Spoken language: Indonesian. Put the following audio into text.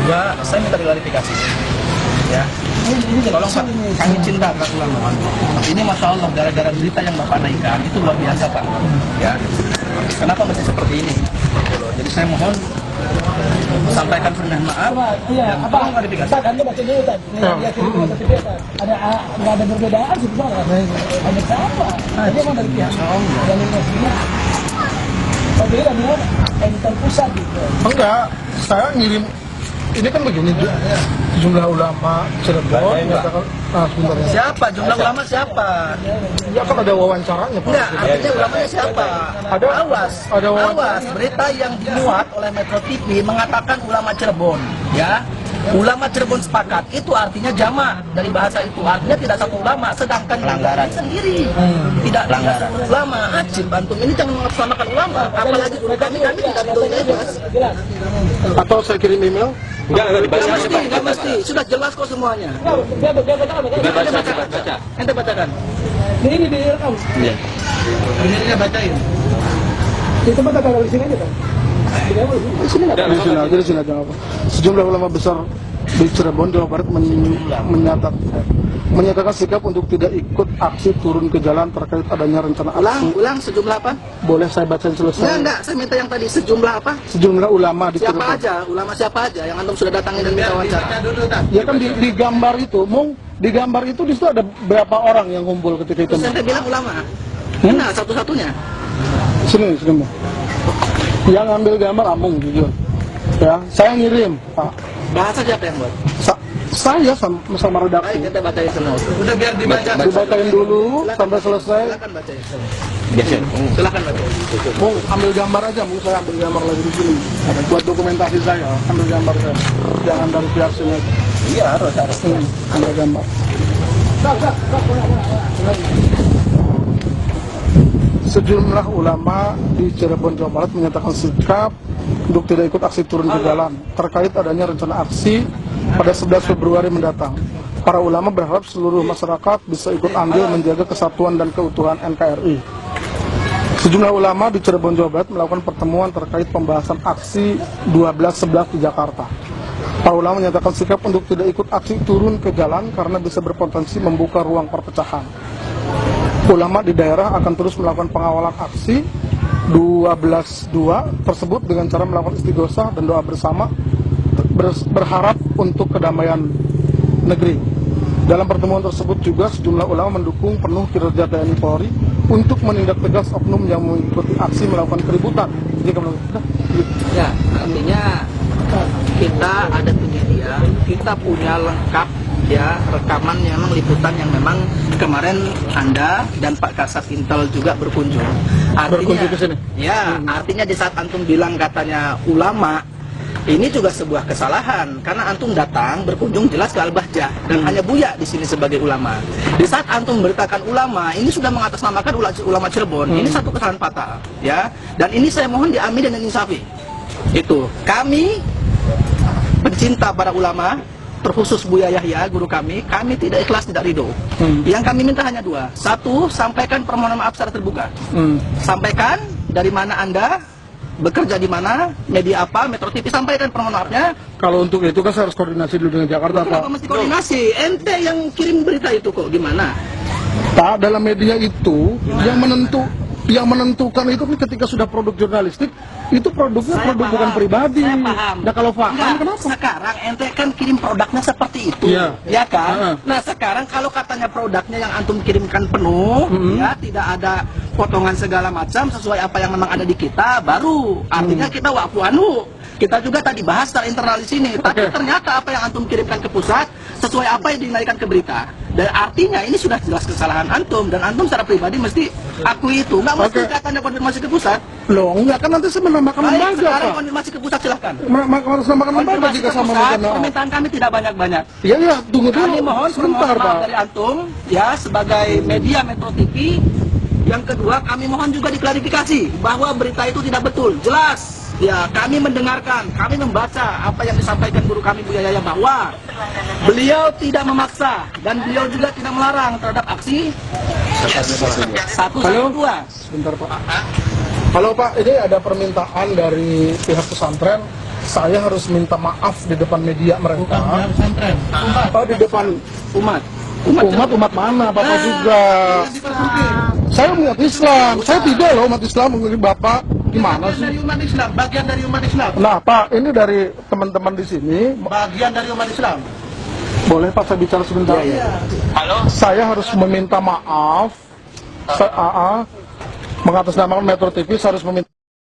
Ya, saya minta klarifikasi. Ya, tolong Pak, kami cinta Pak ulama. Ini Masya Allah, gara-gara berita yang Bapak naikkan itu luar biasa Pak. Ya, kenapa masih seperti ini? Jadi saya mohon sampaikan permintaan maaf. Iya, apa klarifikasi? Pak, Anda baca dulu Tan. Dia kirim sertifikat. Ada perbedaan sebenarnya. Ada sama. Ini emang dari pihak yang ini. Tapi kan ya, editor pusat gitu. Enggak, saya ngirim. Ini kan begini, jumlah ulama Cirebon menyatakan, sebentar ya. Siapa? Jumlah ulama siapa? Ya kan ada wawancaranya Pak. Enggak, artinya ulamanya siapa? Ada Awas, berita yang dimuat oleh Metro TV mengatakan ulama Cirebon, ya. Ulama Cirebon sepakat, itu artinya jamak dari bahasa itu, artinya tidak satu ulama, sedangkan pelanggaran sendiri tidak satu ulama. Ajib, antum ini jangan mengatasnamakan ulama, apalagi guru kami tidak bebas. Atau saya kirim email? Enggak mesti, sudah jelas kok semuanya. Ente bacakan. Ini direkam. Iya. Ini bacain. Di tempat ada di sini aja kan. Di sini aja apa. Sejumlah ulama besar di Cirebon, Jawa Barat menyatakan sikap untuk tidak ikut aksi turun ke jalan terkait adanya rencana aksi. Ulang sejumlah apa? Boleh saya bacain selesai? Enggak, saya minta yang tadi sejumlah apa? Sejumlah ulama di Siapa Cirebon. aja? Ulama siapa aja yang antum sudah datangin dan minta wawancara? Ya kan di gambar itu, di gambar itu di situ ada berapa orang yang ngumpul ketika itu? Terus ente bilang ulama? Kenal satu-satunya? Sini Mbak. Yang ambil gambar Amung jujur. Ya, saya ngirim, Pak. Bahasa siapa yang buat? Saya sama redaksi. Baik, kita bacain semua. Udah biar dibaca. Dibacain dulu sampai selesai. Silakan bacain. Biasa. Silakan bacain. Mau ambil gambar aja, mau saya ambil gambar lagi di sini. Buat dokumentasi saya, ambil gambar saya. Jangan dari pihak sini. Iya, harus. Ambil gambar. Sejumlah ulama di Cirebon, Jawa Barat menyatakan sikap untuk tidak ikut aksi turun ke jalan terkait adanya rencana aksi pada 11 Februari mendatang. Para ulama berharap seluruh masyarakat bisa ikut andil menjaga kesatuan dan keutuhan NKRI. Sejumlah ulama di Cirebon, Jawa Barat melakukan pertemuan terkait pembahasan aksi 12-11 di Jakarta. Para ulama menyatakan sikap untuk tidak ikut aksi turun ke jalan karena bisa berpotensi membuka ruang perpecahan. Ulama di daerah akan terus melakukan pengawalan aksi 12.2 tersebut dengan cara melakukan istighosah dan doa bersama berharap untuk kedamaian negeri. Dalam pertemuan tersebut juga sejumlah ulama mendukung penuh kinerja TNI Polri untuk menindak tegas oknum yang mengikuti aksi melakukan keributan. Ya, artinya kita ada di media, kita punya lengkap ya rekaman yang memang liputan yang memang kemarin Anda dan Pak Kasat Intel juga berkunjung. Artinya, ke sini. ya, artinya di saat antum bilang katanya ulama, ini juga sebuah kesalahan karena antum datang berkunjung jelas ke Al-Bahjah dan hanya Buya di sini sebagai ulama. Di saat antum memberitakan ulama, ini sudah mengatasnamakan ulama Cirebon. Ini satu kesalahan fatal, ya. Dan ini saya mohon diambil dan insafi. Itu kami pencinta para ulama, terkhusus Buya Yahya, guru kami tidak ikhlas, tidak ridho. Yang kami minta hanya dua. Satu, sampaikan permohonan maaf secara terbuka. Sampaikan dari mana Anda, bekerja di mana, media apa, Metro TV, sampaikan permohonan maafnya. Kalau untuk itu kan saya harus koordinasi dulu dengan Jakarta, Pak. Kenapa mesti koordinasi? Ente yang kirim berita itu kok, gimana? Pak, dalam media itu yang menentukan itu ketika sudah produk jurnalistik itu produknya Saya produk paham. bukan pribadi. Saya paham. Nah kalau paham Enggak, kenapa? sekarang ente kan kirim produknya seperti itu, Iya. ya kan? Nah sekarang kalau katanya produknya yang antum kirimkan penuh, ya tidak ada potongan segala macam sesuai apa yang memang ada di kita, baru artinya kita wa'fu anhu. Kita juga tadi bahas secara internal di sini, tapi ternyata apa yang antum kirimkan ke pusat sesuai apa yang dinaikkan ke berita. Dan artinya ini sudah jelas kesalahan antum dan antum secara pribadi mesti akui itu. Nggak mesti katanya konfirmasi ke pusat. Loh, enggak kan nanti saya menambahkan Baik, lembaga, sekarang Pak. konfirmasi ke pusat silahkan. Harus menambahkan lembaga Konfirmasi jika ke sama pusat, dengan permintaan kami tidak banyak-banyak. Iya, iya, tunggu dulu. Kami mohon sebentar, permohonan maaf Pak. dari antum, ya sebagai media Metro TV. Yang kedua, kami mohon juga diklarifikasi bahwa berita itu tidak betul, jelas. Ya, kami mendengarkan, kami membaca apa yang disampaikan guru kami Buya Yahya bahwa beliau tidak memaksa dan beliau juga tidak melarang terhadap aksi 112. Sebentar, Pak. Halo, Pak. Ini ada permintaan dari pihak pesantren saya harus minta maaf di depan media mereka. Oh, di depan Umat. umat mana Bapak juga. Saya umat Islam. Saya tidak loh umat Islam. Bapak gimana sih? Dari umat Islam, bagian dari umat Islam. Nah Pak, ini dari teman-teman di sini. Bagian dari umat Islam. Boleh Pak saya bicara sebentar? Halo? Saya harus meminta maaf. Mengatasnamakan Metro TV, saya harus meminta